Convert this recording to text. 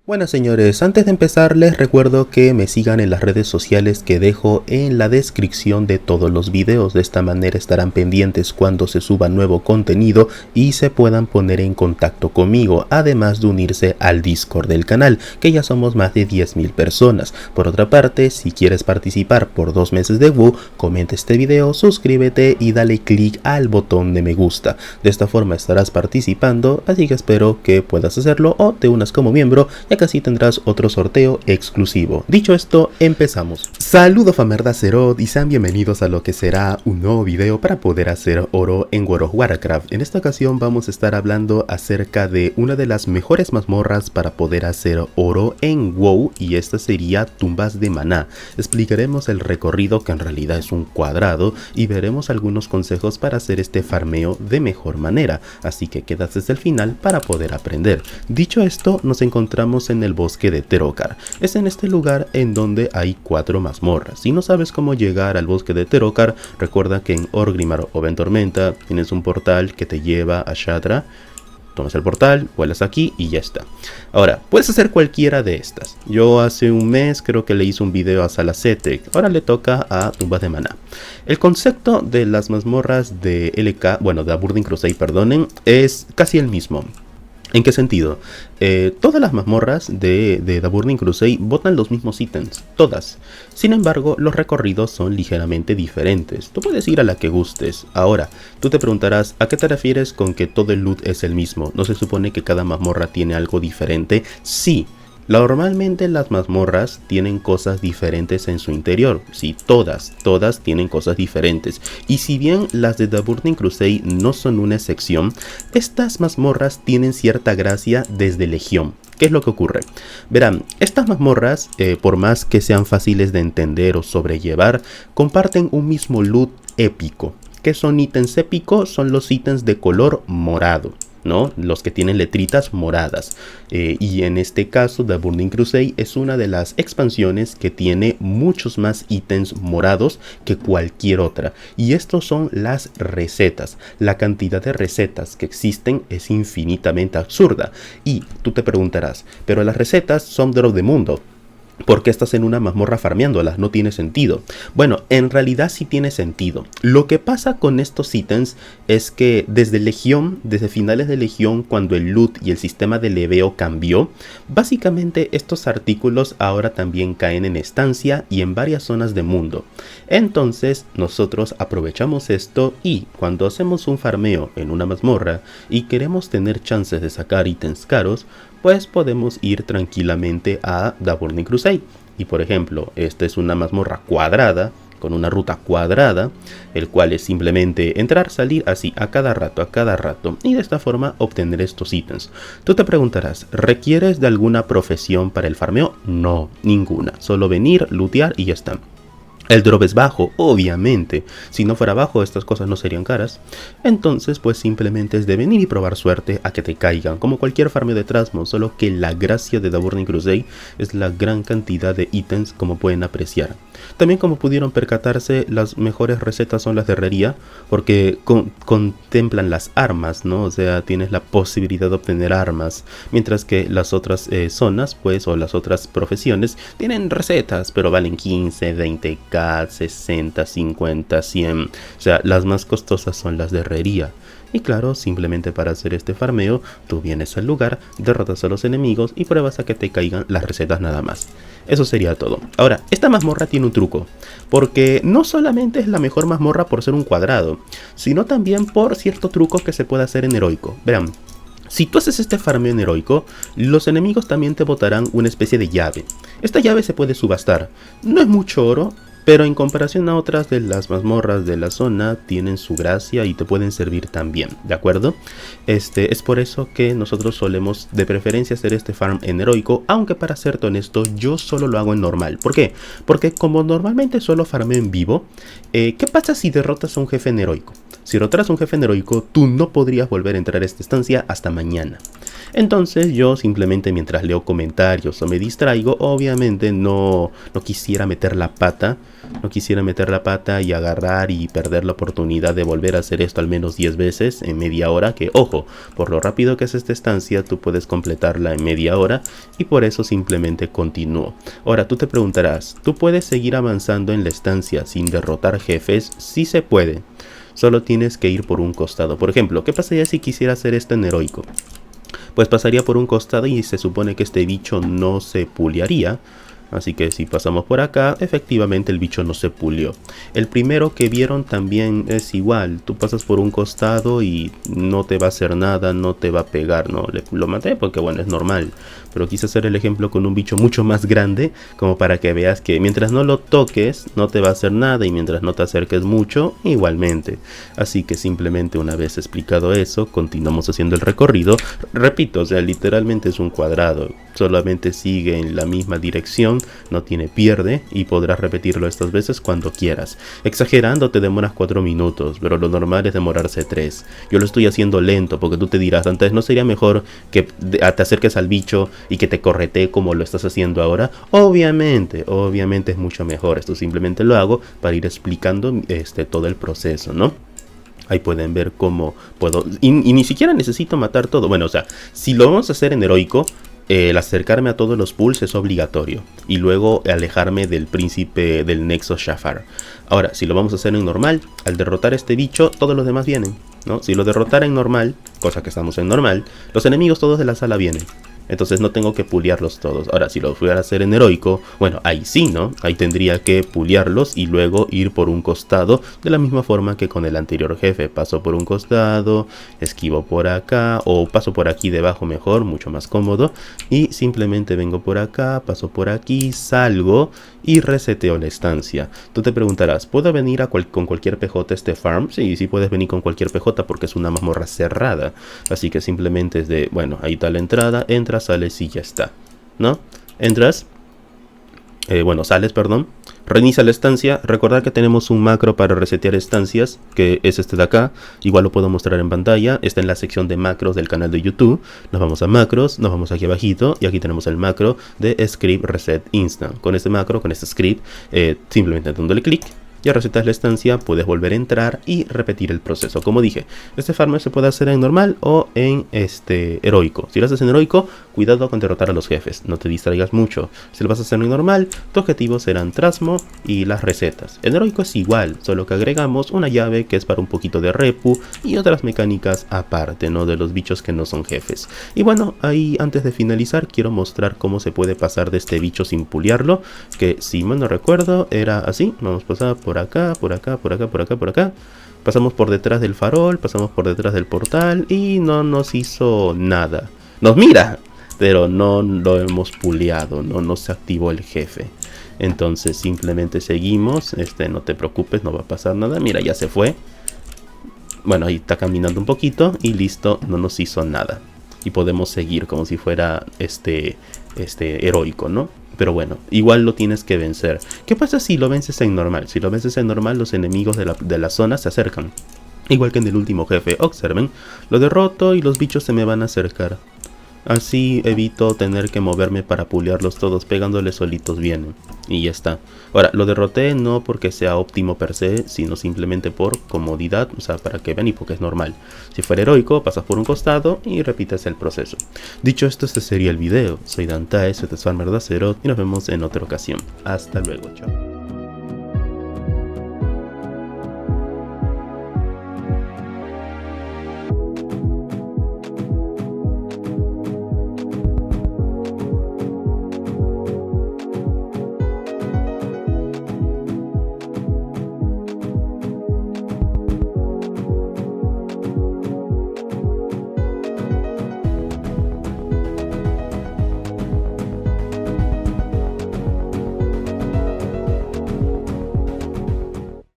Bueno señores, antes de empezar les recuerdo que me sigan en las redes sociales que dejo en la descripción de todos los videos. De esta manera estarán pendientes cuando se suba nuevo contenido y se puedan poner en contacto conmigo, además de unirse al Discord del canal, que ya somos más de 10.000 personas. Por otra parte, si quieres participar por 2 meses de WoW, comenta este video, suscríbete y dale click al botón de me gusta. De esta forma estarás participando, así que espero que puedas hacerlo o te unas como miembro, ya que así tendrás otro sorteo exclusivo. Dicho esto, empezamos. Saludos Famerda Zerod y sean bienvenidos a lo que será un nuevo video para poder hacer oro en World of Warcraft. En esta ocasión vamos a estar hablando acerca de una de las mejores mazmorras para poder hacer oro en WoW, y esta sería Tumbas de Maná. Explicaremos el recorrido, que en realidad es un cuadrado, y veremos algunos consejos para hacer este farmeo de mejor manera, así que quédate hasta el final para poder aprender. Dicho esto, nos encontramos en el bosque de Terokkar. Es en este lugar en donde hay 4 mazmorras. Si no sabes cómo llegar al bosque de Terokkar, recuerda que en Orgrimmar o Ventormenta tienes un portal que te lleva a Shadra. Tomas el portal, vuelas aquí y ya está. Ahora, puedes hacer cualquiera de estas. Yo hace un mes creo que le hice un video a Salacetek. Ahora le toca a Tumbas de Maná. El concepto de las mazmorras de LK, bueno, de Burning Crusade, perdonen, es casi el mismo. ¿En qué sentido? Todas las mazmorras de The Burning Crusade botan los mismos ítems, todas. Sin embargo, los recorridos son ligeramente diferentes. Tú puedes ir a la que gustes. Ahora, tú te preguntarás, ¿a qué te refieres con que todo el loot es el mismo? ¿No se supone que cada mazmorra tiene algo diferente? Sí. Normalmente las mazmorras tienen cosas diferentes en su interior. Sí, todas tienen cosas diferentes. Y si bien las de The Burning Crusade no son una excepción, estas mazmorras tienen cierta gracia desde Legión. ¿Qué es lo que ocurre? Verán, estas mazmorras, por más que sean fáciles de entender o sobrellevar, comparten un mismo loot épico. ¿Qué son ítems épicos? Son los ítems de color morado, ¿no? Los que tienen letritas moradas. Y en este caso, The Burning Crusade es una de las expansiones que tiene muchos más ítems morados que cualquier otra. Y estos son las recetas. La cantidad de recetas que existen es infinitamente absurda. Y tú te preguntarás, pero las recetas son drop de mundo. ¿Por qué estás en una mazmorra farmeándolas? No tiene sentido. Bueno, en realidad sí tiene sentido. Lo que pasa con estos ítems es que desde Legión, desde finales de Legión, cuando el loot y el sistema de leveo cambió, básicamente estos artículos ahora también caen en estancia y en varias zonas de mundo. Entonces nosotros aprovechamos esto, y cuando hacemos un farmeo en una mazmorra y queremos tener chances de sacar ítems caros, pues podemos ir tranquilamente a The Burning Crusade. Y por ejemplo, esta es una mazmorra cuadrada, con una ruta cuadrada, el cual es simplemente entrar, salir así a cada rato, y de esta forma obtener estos ítems. Tú te preguntarás, ¿requieres de alguna profesión para el farmeo? No, ninguna, solo venir, lootear y ya está. El drop es bajo, obviamente. Si no fuera bajo, estas cosas no serían caras. Entonces, pues simplemente es de venir y probar suerte a que te caigan, como cualquier farmeo de Trasmo, solo que la gracia de The Burning Crusade es la gran cantidad de ítems, como pueden apreciar. También, como pudieron percatarse, las mejores recetas son las de herrería, porque contemplan las armas, ¿no? O sea, tienes la posibilidad de obtener armas, mientras que las otras zonas, pues, o las otras profesiones, tienen recetas, pero valen 15, 20k, 60, 50, 100. O sea, las más costosas son las de herrería. Y claro, simplemente para hacer este farmeo, tú vienes al lugar, derrotas a los enemigos y pruebas a que te caigan las recetas nada más. Eso sería todo. Ahora, esta mazmorra tiene un truco, porque no solamente es la mejor mazmorra por ser un cuadrado, sino también por cierto truco que se puede hacer en heroico. Verán, si tú haces este farmeo en heroico, los enemigos también te botarán una especie de llave. Esta llave se puede subastar. No es mucho oro, pero en comparación a otras de las mazmorras de la zona, tienen su gracia y te pueden servir también, ¿de acuerdo? Es por eso que nosotros solemos de preferencia hacer este farm en heroico, aunque para serte honesto, yo solo lo hago en normal. ¿Por qué? Porque como normalmente solo farmeo en vivo, ¿qué pasa si derrotas a un jefe en heroico? Si derrotas a un jefe en heroico, tú no podrías volver a entrar a esta estancia hasta mañana. Entonces yo simplemente mientras leo comentarios o me distraigo, obviamente no quisiera meter la pata. No quisiera meter la pata y agarrar y perder la oportunidad de volver a hacer esto al menos 10 veces en media hora. Que ojo, por lo rápido que es esta estancia, tú puedes completarla en media hora. Y por eso simplemente continúo. Ahora tú te preguntarás, ¿tú puedes seguir avanzando en la estancia sin derrotar jefes? Sí se puede. Solo tienes que ir por un costado. Por ejemplo, ¿qué pasaría si quisiera hacer esto en heroico? Pues pasaría por un costado y se supone que este bicho no se puliaría. Así que si pasamos por acá, efectivamente el bicho no se pulió. El primero que vieron también es igual. Tú pasas por un costado y no te va a hacer nada, no te va a pegar. No, lo maté porque bueno, es normal. Pero quise hacer el ejemplo con un bicho mucho más grande, como para que veas que mientras no lo toques, no te va a hacer nada. Y mientras no te acerques mucho, igualmente. Así que simplemente una vez explicado eso, continuamos haciendo el recorrido. Repito, o sea, literalmente es un cuadrado. Solamente sigue en la misma dirección. No tiene pierde y podrás repetirlo estas veces cuando quieras. Exagerando te demoras 4 minutos, pero lo normal es demorarse 3. Yo lo estoy haciendo lento porque tú te dirás, antes no sería mejor que te acerques al bicho y que te corretee como lo estás haciendo ahora. Obviamente es mucho mejor. Esto simplemente lo hago para ir explicando todo el proceso, ¿no? Ahí pueden ver cómo puedo... Y ni siquiera necesito matar todo. Bueno, o sea, si lo vamos a hacer en heroico, el acercarme a todos los pools es obligatorio. Y luego alejarme del príncipe del Nexo Shafar. Ahora, si lo vamos a hacer en normal, al derrotar a este bicho, todos los demás vienen, ¿no? Si lo derrotara en normal, cosa que estamos en normal, los enemigos todos de la sala vienen. Entonces no tengo que puliarlos todos. Ahora, si lo fuera a hacer en heroico, bueno, ahí sí, ¿no? Ahí tendría que puliarlos y luego ir por un costado, de la misma forma que con el anterior jefe. Paso por un costado, esquivo por acá, o paso por aquí debajo mejor, mucho más cómodo. Y simplemente vengo por acá, paso por aquí, salgo y reseteo la estancia. Tú te preguntarás, ¿puedo venir con cualquier PJ a este farm? Sí, sí puedes venir con cualquier PJ porque es una mazmorra cerrada. Así que simplemente es de, bueno, ahí está la entrada, entras, sales y ya está, ¿no? Entras, sales, perdón. Reinicia la estancia. Recordad que tenemos un macro para resetear estancias, que es este de acá. Igual lo puedo mostrar en pantalla. Está en la sección de macros del canal de YouTube. Nos vamos a macros, nos vamos aquí abajito y aquí tenemos el macro de script reset instant. Con este macro, con este script, simplemente dándole clic, ya resetas la estancia, puedes volver a entrar y repetir el proceso. Como dije, este farmer se puede hacer en normal o en heroico. Si lo haces en heroico, cuidado con derrotar a los jefes, no te distraigas mucho. Si lo vas a hacer en normal, tu objetivo serán Trasmo y las recetas. En heroico es igual, solo que agregamos una llave que es para un poquito de repu y otras mecánicas aparte, ¿no? De los bichos que no son jefes. Y bueno, ahí antes de finalizar quiero mostrar cómo se puede pasar de este bicho sin puliarlo, que si mal no recuerdo era así. Vamos a pasar por acá, por acá, por acá, por acá, por acá. Pasamos por detrás del farol, pasamos por detrás del portal y no nos hizo nada. Nos mira, pero no lo hemos puliado, no se activó el jefe. Entonces simplemente seguimos, no te preocupes, no va a pasar nada. Mira, ya se fue. Bueno, ahí está caminando un poquito y listo, no nos hizo nada. Y podemos seguir como si fuera heroico, ¿no? Pero bueno, igual lo tienes que vencer. ¿Qué pasa si lo vences en normal? Si lo vences en normal, los enemigos de la zona se acercan. Igual que en el último jefe, observen. Lo derroto y los bichos se me van a acercar. Así evito tener que moverme para pulearlos todos, pegándoles solitos vienen. Y ya está. Ahora, lo derroté no porque sea óptimo per se, sino simplemente por comodidad, o sea, para que vean y porque es normal. Si fuera heroico, pasas por un costado y repites el proceso. Dicho esto, este sería el video. Soy Dantae, soy Farmer de Acero y nos vemos en otra ocasión. Hasta luego, chao.